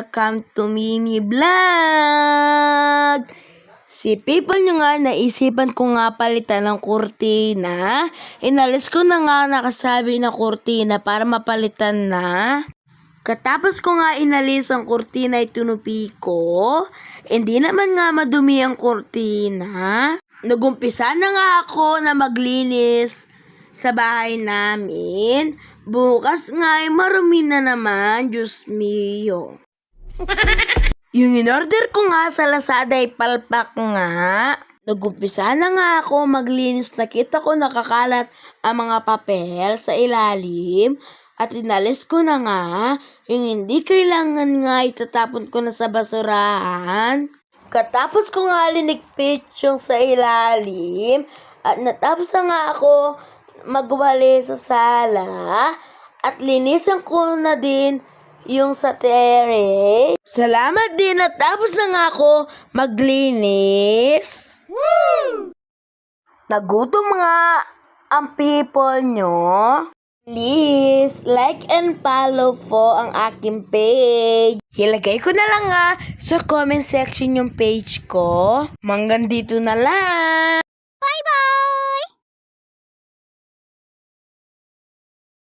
welcome to mini vlog! Si people nyo nga, naisipan ko nga palitan ng kurtina. Inalis ko na nga nakasabi na kurtina para mapalitan na. Katapos ko nga inalis ang kurtina ay tinupi ko. Hindi naman nga madumi ang kurtina. Nagumpisa na nga ako na maglinis sa bahay namin. Bukas nga ay marumi na naman, Diyos mio. Yung in-order ko nga sa Lazada ay palpak nga. Nagumpisa na nga ako maglinis. Nakita ko nakakalat ang mga papel sa ilalim. At inalis ko na nga. Yung hindi kailangan nga itatapon ko na sa basurahan. Katapos ko nga linigpit yung sa ilalim. At natapos na nga ako magwali sa sala. At linisan ko na din yung sa terrace. Salamat din, natapos na nga ako maglinis. Woo! Nagutom nga ang people nyo. Please, like and follow po ang aking page. Hilagay ko na lang nga sa comment section yung page ko. Hanggang dito na lang.